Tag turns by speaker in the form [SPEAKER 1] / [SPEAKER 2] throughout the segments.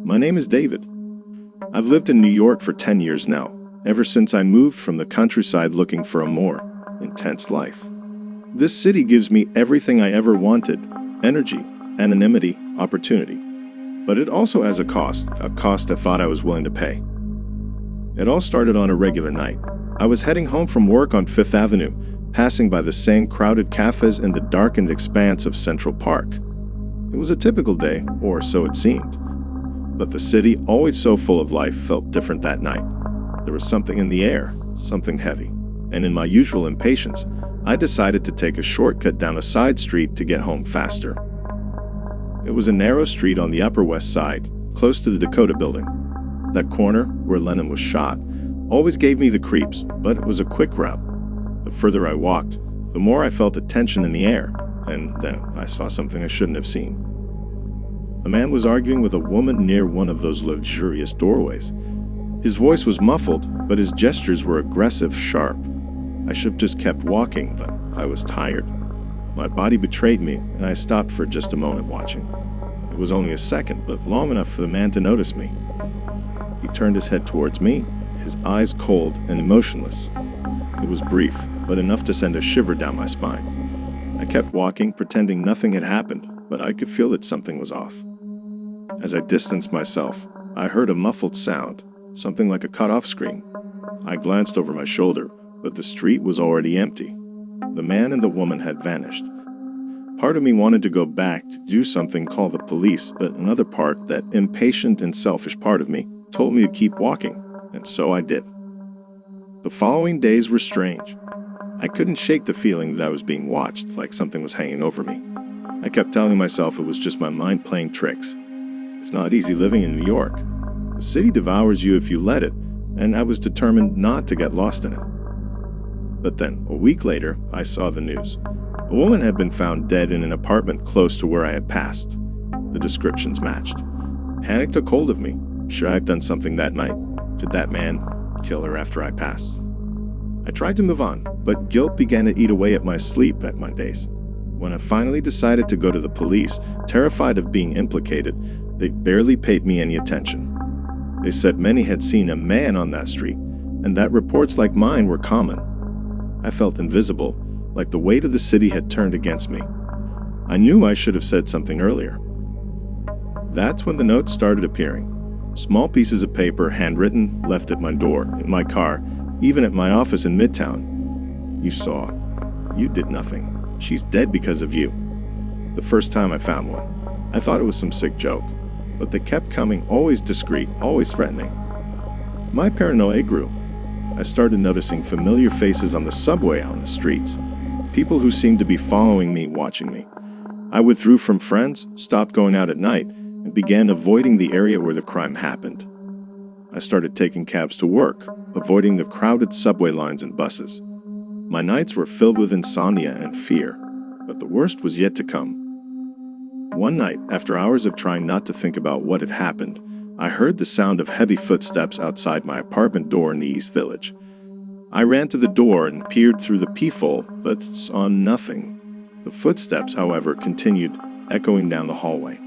[SPEAKER 1] My name is David. I've lived in New York for 10 years now, ever since I moved from the countryside looking for a more intense life. This city gives me everything I ever wanted: energy, anonymity, opportunity. But it also has a cost I thought I was willing to pay. It all started on a regular night. I was heading home from work on Fifth Avenue, passing by the same crowded cafes in the darkened expanse of Central Park. It was a typical day, or so it seemed. But the city, always so full of life, felt different that night. There was something in the air, something heavy. And in my usual impatience, I decided to take a shortcut down a side street to get home faster. It was a narrow street on the Upper West Side, close to the Dakota Building. That corner, where Lennon was shot, always gave me the creeps, but it was a quick route. The further I walked, the more I felt a tension in the air, and then I saw something I shouldn't have seen. A man was arguing with a woman near one of those luxurious doorways. His voice was muffled, but his gestures were aggressive, sharp. I should have just kept walking, but I was tired. My body betrayed me, and I stopped for just a moment watching. It was only a second, but long enough for the man to notice me. He turned his head towards me, his eyes cold and emotionless. It was brief, but enough to send a shiver down my spine. I kept walking, pretending nothing had happened, but I could feel that something was off. As I distanced myself, I heard a muffled sound, something like a cut-off scream. I glanced over my shoulder, but the street was already empty. The man and the woman had vanished. Part of me wanted to go back to do something, call the police, but another part, that impatient and selfish part of me, told me to keep walking, and so I did. The following days were strange. I couldn't shake the feeling that I was being watched, like something was hanging over me. I kept telling myself it was just my mind playing tricks. It's not easy living in New York. The city devours you if you let it, and I was determined not to get lost in it. But then, a week later, I saw the news. A woman had been found dead in an apartment close to where I had passed. The descriptions matched. Panic took hold of me. Should I have done something that night? Did that man kill her after I passed? I tried to move on, but guilt began to eat away at my sleep, at my days. When I finally decided to go to the police, terrified of being implicated, they barely paid me any attention. They said many had seen a man on that street, and that reports like mine were common. I felt invisible, like the weight of the city had turned against me. I knew I should have said something earlier. That's when the notes started appearing. Small pieces of paper, handwritten, left at my door, in my car, even at my office in Midtown. You saw. You did nothing. She's dead because of you. The first time I found one, I thought it was some sick joke, but they kept coming, always discreet, always threatening. My paranoia grew. I started noticing familiar faces on the subway, on the streets. People who seemed to be following me, watching me. I withdrew from friends, stopped going out at night, and began avoiding the area where the crime happened. I started taking cabs to work, avoiding the crowded subway lines and buses. My nights were filled with insomnia and fear, but the worst was yet to come. One night, after hours of trying not to think about what had happened, I heard the sound of heavy footsteps outside my apartment door in the East Village. I ran to the door and peered through the peephole, but saw nothing. The footsteps, however, continued, echoing down the hallway.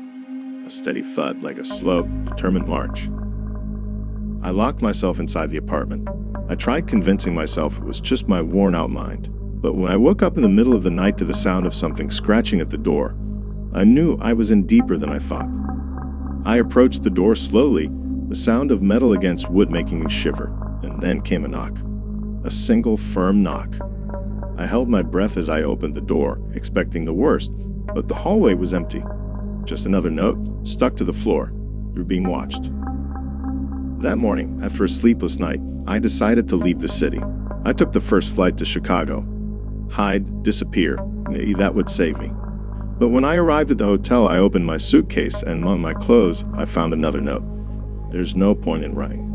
[SPEAKER 1] A steady thud, like a slow, determined march. I locked myself inside the apartment. I tried convincing myself it was just my worn-out mind, but when I woke up in the middle of the night to the sound of something scratching at the door, I knew I was in deeper than I thought. I approached the door slowly, the sound of metal against wood making me shiver, and then came a knock. A single, firm knock. I held my breath as I opened the door, expecting the worst, but the hallway was empty. Just another note, stuck to the floor. You're being watched. That morning, after a sleepless night, I decided to leave the city. I took the first flight to Chicago. Hide, disappear, maybe that would save me. But when I arrived at the hotel, I opened my suitcase, and among my clothes, I found another note. There's no point in running.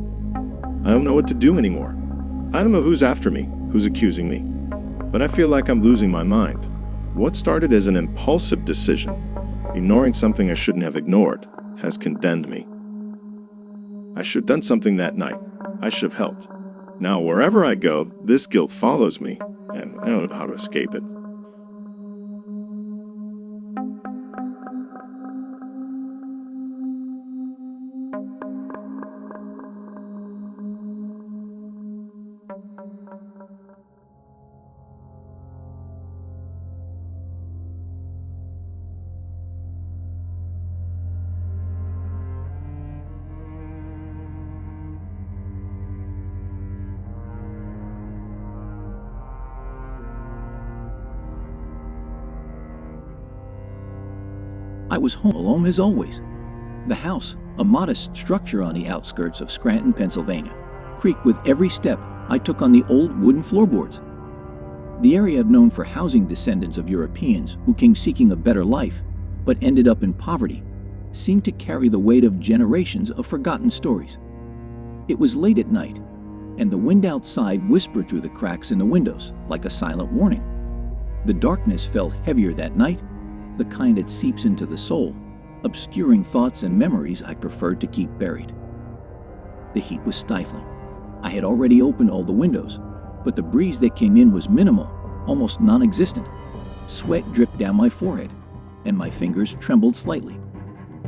[SPEAKER 1] I don't know what to do anymore. I don't know who's after me, who's accusing me. But I feel like I'm losing my mind. What started as an impulsive decision, ignoring something I shouldn't have ignored, has condemned me. I should have done something that night. I should have helped. Now, wherever I go, this guilt follows me, and I don't know how to escape it.
[SPEAKER 2] I was home alone as always. The house, a modest structure on the outskirts of Scranton, Pennsylvania, creaked with every step I took on the old wooden floorboards. The area known for housing descendants of Europeans who came seeking a better life but ended up in poverty seemed to carry the weight of generations of forgotten stories. It was late at night, and the wind outside whispered through the cracks in the windows like a silent warning. The darkness felt heavier that night, the kind that seeps into the soul, obscuring thoughts and memories I preferred to keep buried. The heat was stifling. I had already opened all the windows, but the breeze that came in was minimal, almost non-existent. Sweat dripped down my forehead, and my fingers trembled slightly.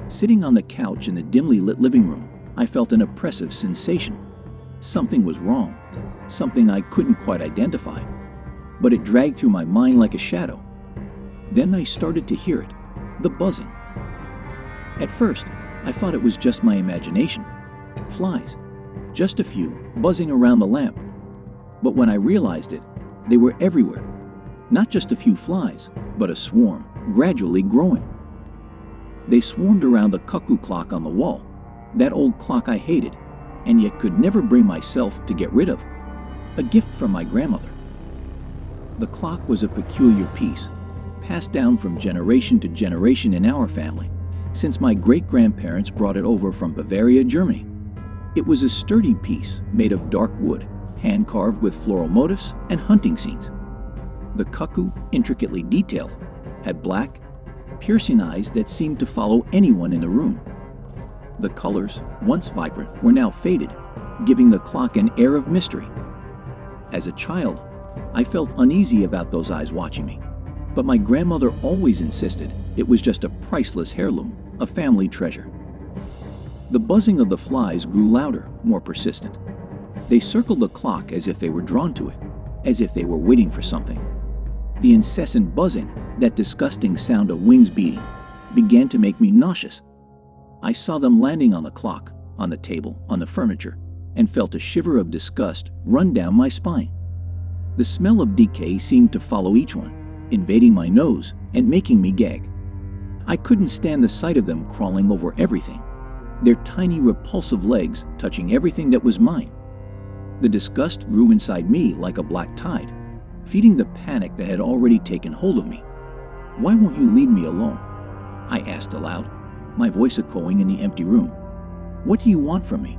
[SPEAKER 2] Sitting on the couch in the dimly lit living room, I felt an oppressive sensation. Something was wrong, something I couldn't quite identify, but it dragged through my mind like a shadow. Then I started to hear it, the buzzing. At first, I thought it was just my imagination. Flies, just a few, buzzing around the lamp. But when I realized it, they were everywhere. Not just a few flies, but a swarm, gradually growing. They swarmed around the cuckoo clock on the wall, that old clock I hated, and yet could never bring myself to get rid of. A gift from my grandmother. The clock was a peculiar piece, passed down from generation to generation in our family, since my great-grandparents brought it over from Bavaria, Germany. It was a sturdy piece made of dark wood, hand-carved with floral motifs and hunting scenes. The cuckoo, intricately detailed, had black, piercing eyes that seemed to follow anyone in the room. The colors, once vibrant, were now faded, giving the clock an air of mystery. As a child, I felt uneasy about those eyes watching me. But my grandmother always insisted it was just a priceless heirloom, a family treasure. The buzzing of the flies grew louder, more persistent. They circled the clock as if they were drawn to it, as if they were waiting for something. The incessant buzzing, that disgusting sound of wings beating, began to make me nauseous. I saw them landing on the clock, on the table, on the furniture, and felt a shiver of disgust run down my spine. The smell of decay seemed to follow each one, invading my nose and making me gag. I couldn't stand the sight of them crawling over everything, their tiny repulsive legs touching everything that was mine. The disgust grew inside me like a black tide, feeding the panic that had already taken hold of me. "Why won't you leave me alone?" I asked aloud, my voice echoing in the empty room. "What do you want from me?"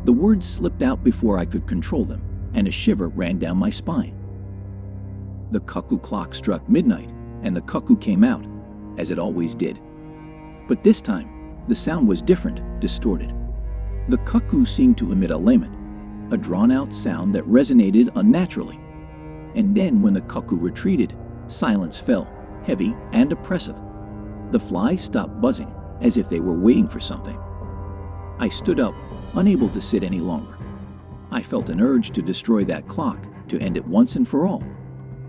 [SPEAKER 2] The words slipped out before I could control them, and a shiver ran down my spine. The cuckoo clock struck midnight, and the cuckoo came out, as it always did. But this time, the sound was different, distorted. The cuckoo seemed to emit a lament, a drawn-out sound that resonated unnaturally. And then, when the cuckoo retreated, silence fell, heavy and oppressive. The flies stopped buzzing, as if they were waiting for something. I stood up, unable to sit any longer. I felt an urge to destroy that clock, to end it once and for all.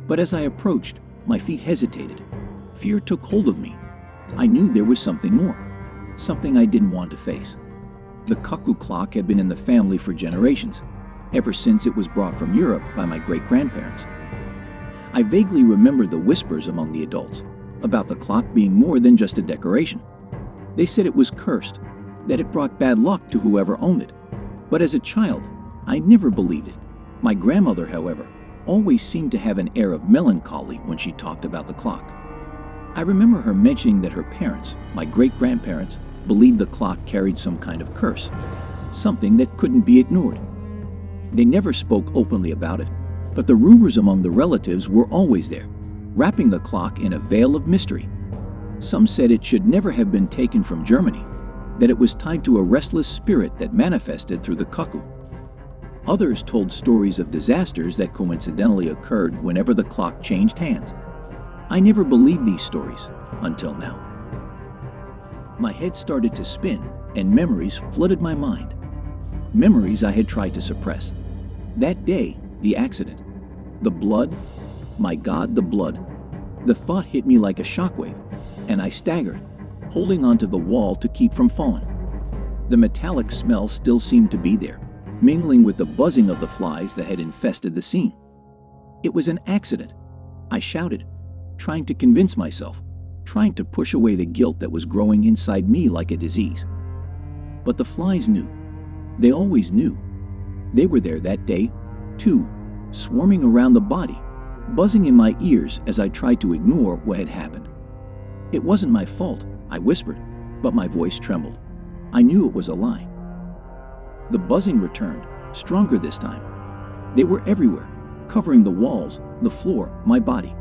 [SPEAKER 2] But as I approached, my feet hesitated. Fear took hold of me. I knew there was something more, something I didn't want to face. The cuckoo clock had been in the family for generations, ever since it was brought from Europe by my great-grandparents. I vaguely remembered the whispers among the adults about the clock being more than just a decoration. They said it was cursed, that it brought bad luck to whoever owned it. But as a child, I never believed it. My grandmother, however, always seemed to have an air of melancholy when she talked about the clock. I remember her mentioning that her parents, my great-grandparents, believed the clock carried some kind of curse, something that couldn't be ignored. They never spoke openly about it, but the rumors among the relatives were always there, wrapping the clock in a veil of mystery. Some said it should never have been taken from Germany, that it was tied to a restless spirit that manifested through the cuckoo. Others told stories of disasters that coincidentally occurred whenever the clock changed hands. I never believed these stories until now. My head started to spin and memories flooded my mind. Memories I had tried to suppress. That day, the accident. The blood. My God, the blood. The thought hit me like a shockwave, and I staggered, holding onto the wall to keep from falling. The metallic smell still seemed to be there, mingling with the buzzing of the flies that had infested the scene. It was an accident, I shouted, trying to convince myself, trying to push away the guilt that was growing inside me like a disease. But the flies knew. They always knew. They were there that day, too, swarming around the body, buzzing in my ears as I tried to ignore what had happened. It wasn't my fault, I whispered, but my voice trembled. I knew it was a lie. The buzzing returned, stronger this time. They were everywhere, covering the walls, the floor, my body.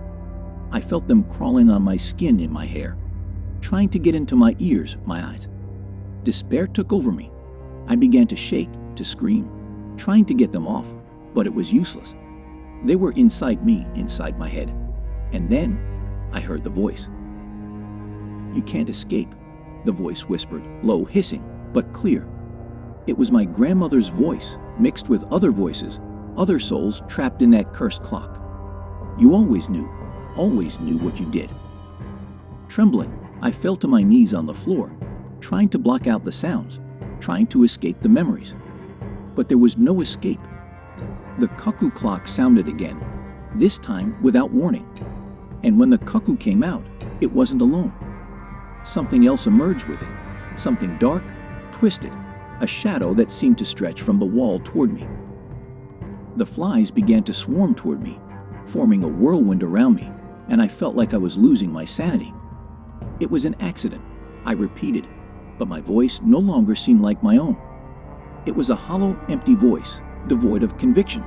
[SPEAKER 2] I felt them crawling on my skin, in my hair, trying to get into my ears, my eyes. Despair took over me. I began to shake, to scream, trying to get them off, but it was useless. They were inside me, inside my head. And then I heard the voice. "You can't escape," the voice whispered, low, hissing, but clear. It was my grandmother's voice, mixed with other voices, other souls trapped in that cursed clock. "You always knew what you did." Trembling, I fell to my knees on the floor, trying to block out the sounds, trying to escape the memories. But there was no escape. The cuckoo clock sounded again, this time without warning. And when the cuckoo came out, it wasn't alone. Something else emerged with it, something dark, twisted, a shadow that seemed to stretch from the wall toward me. The flies began to swarm toward me, forming a whirlwind around me, and I felt like I was losing my sanity. It was an accident, I repeated, but my voice no longer seemed like my own. It was a hollow, empty voice, devoid of conviction.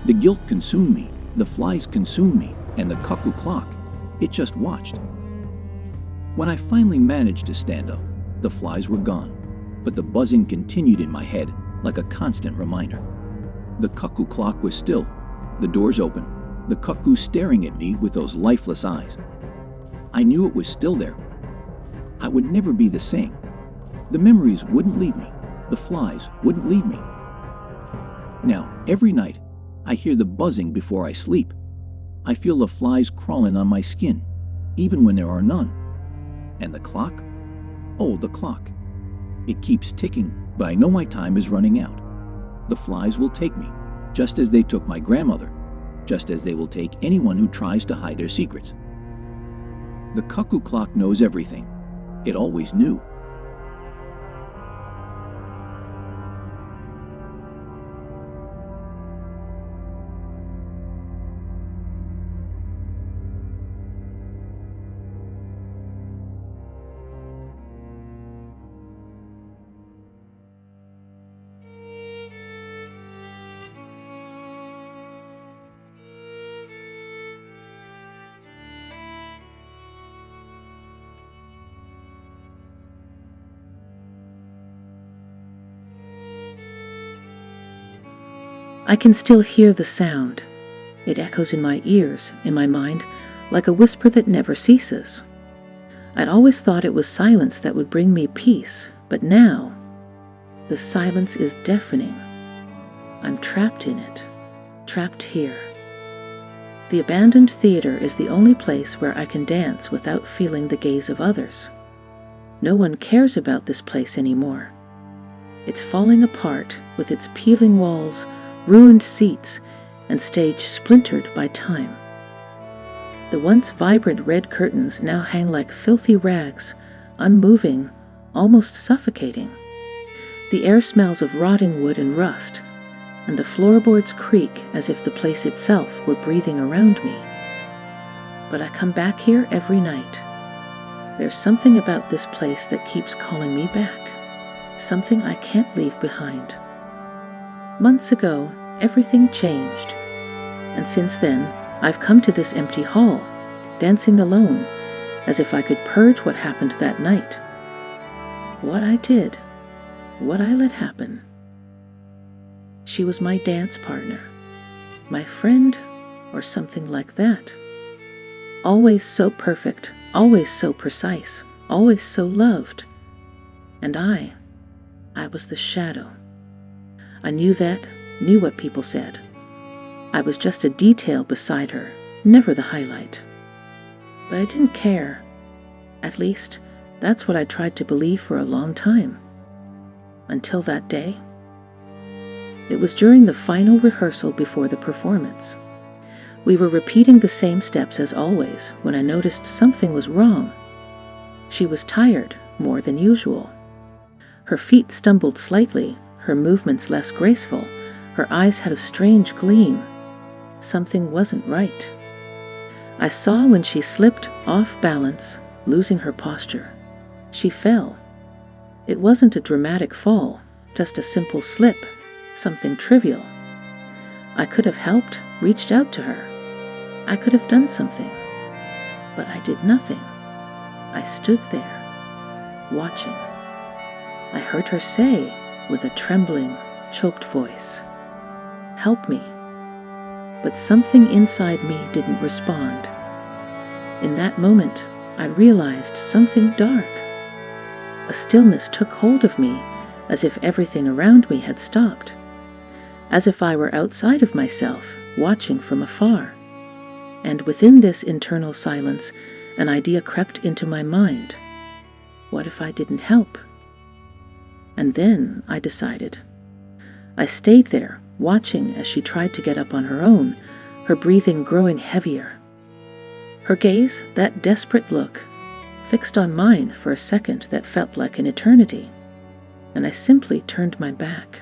[SPEAKER 2] The guilt consumed me, the flies consumed me, and the cuckoo clock, it just watched. When I finally managed to stand up, the flies were gone, but the buzzing continued in my head like a constant reminder. The cuckoo clock was still, the doors open, the cuckoo staring at me with those lifeless eyes. I knew it was still there. I would never be the same. The memories wouldn't leave me. The flies wouldn't leave me. Now, every night, I hear the buzzing before I sleep. I feel the flies crawling on my skin, even when there are none. And the clock? Oh, the clock. It keeps ticking, but I know my time is running out. The flies will take me, just as they took my grandmother, just as they will take anyone who tries to hide their secrets. The cuckoo clock knows everything. It always knew.
[SPEAKER 3] I can still hear the sound. It echoes in my ears, in my mind, like a whisper that never ceases. I'd always thought it was silence that would bring me peace, but now, the silence is deafening. I'm trapped in it, trapped here. The abandoned theater is the only place where I can dance without feeling the gaze of others. No one cares about this place anymore. It's falling apart with its peeling walls, ruined seats, and stage splintered by time. The once vibrant red curtains now hang like filthy rags, unmoving, almost suffocating. The air smells of rotting wood and rust, and the floorboards creak as if the place itself were breathing around me. But I come back here every night. There's something about this place that keeps calling me back, something I can't leave behind. Months ago, everything changed, and since then, I've come to this empty hall, dancing alone, as if I could purge what happened that night. What I did, what I let happen. She was my dance partner, my friend, or something like that. Always so perfect, always so precise, always so loved. And I was the shadow. I knew that, knew what people said. I was just a detail beside her, never the highlight. But I didn't care. At least, that's what I tried to believe for a long time. Until that day. It was during the final rehearsal before the performance. We were repeating the same steps as always when I noticed something was wrong. She was tired, more than usual. Her feet stumbled slightly, her movements less graceful, her eyes had a strange gleam. Something wasn't right. I saw when she slipped off balance, losing her posture. She fell. It wasn't a dramatic fall, just a simple slip, something trivial. I could have helped, reached out to her. I could have done something. But I did nothing. I stood there, watching. I heard her say, with a trembling, choked voice, "Help me." But something inside me didn't respond. In that moment, I realized something dark. A stillness took hold of me, as if everything around me had stopped. As if I were outside of myself, watching from afar. And within this internal silence, an idea crept into my mind. What if I didn't help? And then I decided. I stayed there, watching as she tried to get up on her own, her breathing growing heavier. Her gaze, that desperate look, fixed on mine for a second that felt like an eternity, and I simply turned my back.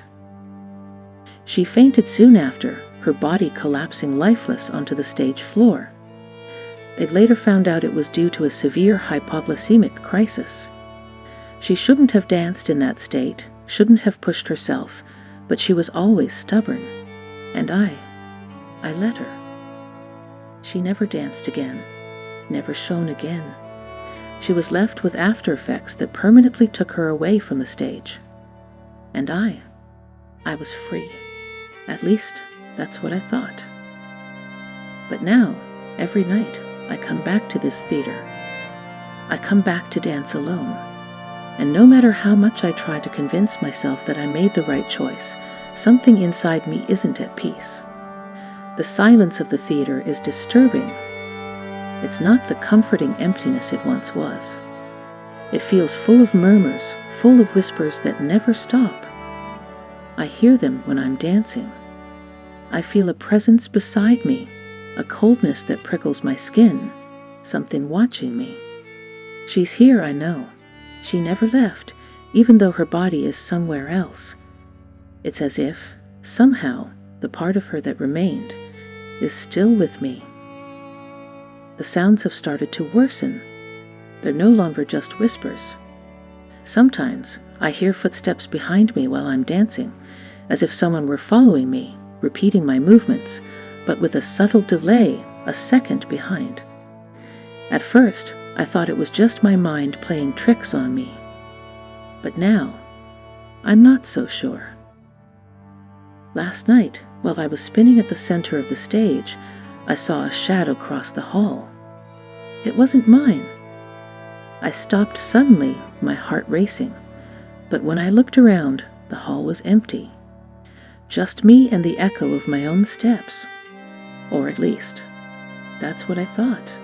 [SPEAKER 3] She fainted soon after, her body collapsing lifeless onto the stage floor. They later found out it was due to a severe hypoglycemic crisis. She shouldn't have danced in that state, shouldn't have pushed herself, but she was always stubborn, and I let her. She never danced again, never shone again. She was left with after effects that permanently took her away from the stage. And I was free. At least, that's what I thought. But now, every night, I come back to this theater. I come back to dance alone. And no matter how much I try to convince myself that I made the right choice, something inside me isn't at peace. The silence of the theater is disturbing. It's not the comforting emptiness it once was. It feels full of murmurs, full of whispers that never stop. I hear them when I'm dancing. I feel a presence beside me, a coldness that prickles my skin, something watching me. She's here, I know. She never left, even though her body is somewhere else. It's as if, somehow, the part of her that remained is still with me. The sounds have started to worsen. They're no longer just whispers. Sometimes I hear footsteps behind me while I'm dancing, as if someone were following me, repeating my movements, but with a subtle delay, a second behind. At first, I thought it was just my mind playing tricks on me. But now, I'm not so sure. Last night, while I was spinning at the center of the stage, I saw a shadow cross the hall. It wasn't mine. I stopped suddenly, my heart racing. But when I looked around, the hall was empty. Just me and the echo of my own steps. Or at least, that's what I thought.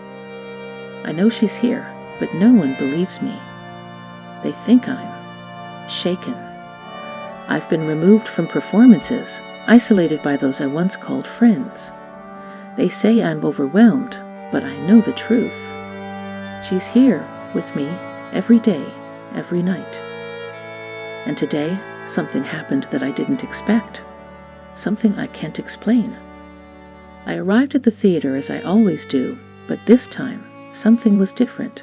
[SPEAKER 3] I know she's here, but no one believes me. They think I'm shaken. I've been removed from performances, isolated by those I once called friends. They say I'm overwhelmed, but I know the truth. She's here with me every day, every night. And today, something happened that I didn't expect. Something I can't explain. I arrived at the theater as I always do, but this time, something was different.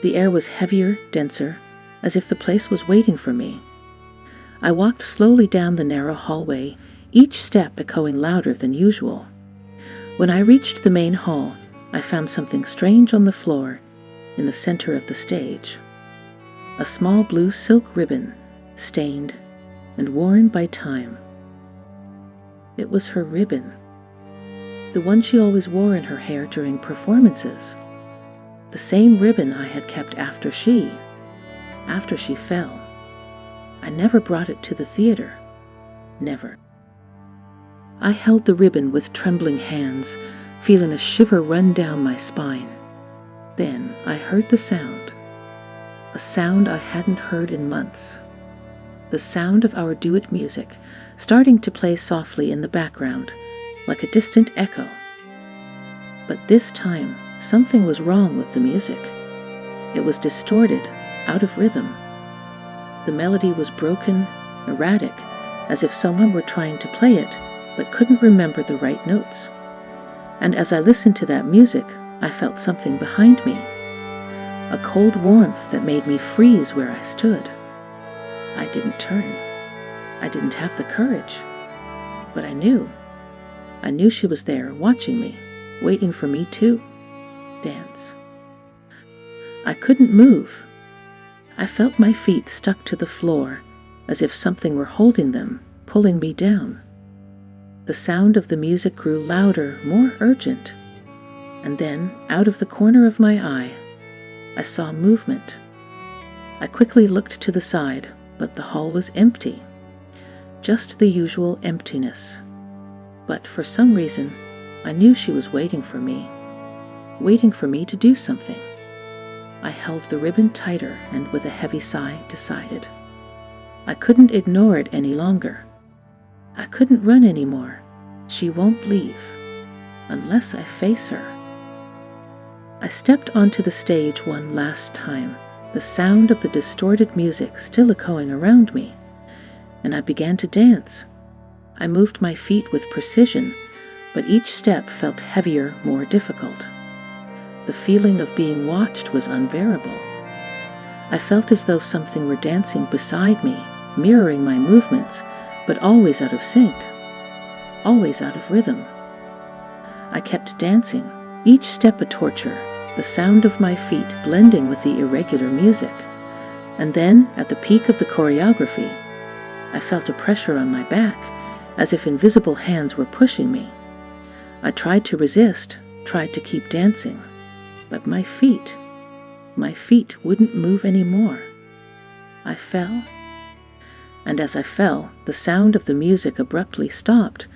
[SPEAKER 3] The air was heavier, denser, as if the place was waiting for me. I walked slowly down the narrow hallway, each step echoing louder than usual. When I reached the main hall, I found something strange on the floor, in the center of the stage. A small blue silk ribbon, stained and worn by time. It was her ribbon. The one she always wore in her hair during performances. The same ribbon I had kept after she fell. I never brought it to the theater. Never. I held the ribbon with trembling hands, feeling a shiver run down my spine. Then I heard the sound. A sound I hadn't heard in months. The sound of our duet music starting to play softly in the background, like a distant echo. But this time, something was wrong with the music. It was distorted, out of rhythm. The melody was broken, erratic, as if someone were trying to play it, but couldn't remember the right notes. And as I listened to that music, I felt something behind me. A cold warmth that made me freeze where I stood. I didn't turn. I didn't have the courage. But I knew. I knew she was there, watching me, waiting for me to dance. I couldn't move. I felt my feet stuck to the floor, as if something were holding them, pulling me down. The sound of the music grew louder, more urgent. And then, out of the corner of my eye, I saw movement. I quickly looked to the side, but the hall was empty. Just the usual emptiness. But for some reason, I knew she was waiting for me to do something. I held the ribbon tighter and with a heavy sigh decided. I couldn't ignore it any longer. I couldn't run anymore. She won't leave, unless I face her. I stepped onto the stage one last time, the sound of the distorted music still echoing around me, and I began to dance. I moved my feet with precision, but each step felt heavier, more difficult. The feeling of being watched was unbearable. I felt as though something were dancing beside me, mirroring my movements, but always out of sync, always out of rhythm. I kept dancing, each step a torture, the sound of my feet blending with the irregular music. And then, at the peak of the choreography, I felt a pressure on my back, as if invisible hands were pushing me. I tried to resist, tried to keep dancing, but my feet wouldn't move anymore. I fell, and as I fell, the sound of the music abruptly stopped,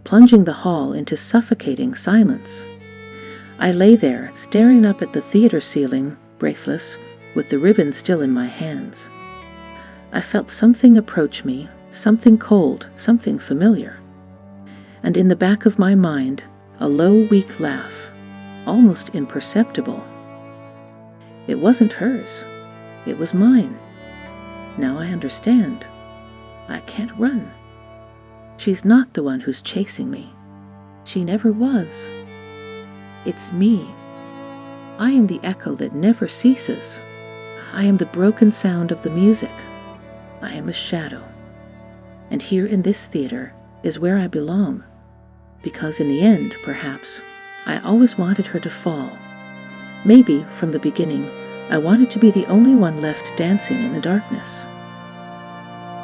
[SPEAKER 3] plunging the hall into suffocating silence. I lay there, staring up at the theater ceiling, breathless, with the ribbon still in my hands. I felt something approach me, something cold, something familiar. And in the back of my mind, a low, weak laugh, almost imperceptible. It wasn't hers. It was mine. Now I understand. I can't run. She's not the one who's chasing me. She never was. It's me. I am the echo that never ceases. I am the broken sound of the music. I am a shadow. And here in this theater is where I belong. Because in the end, perhaps, I always wanted her to fall. Maybe, from the beginning, I wanted to be the only one left dancing in the darkness.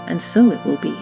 [SPEAKER 3] And so it will be.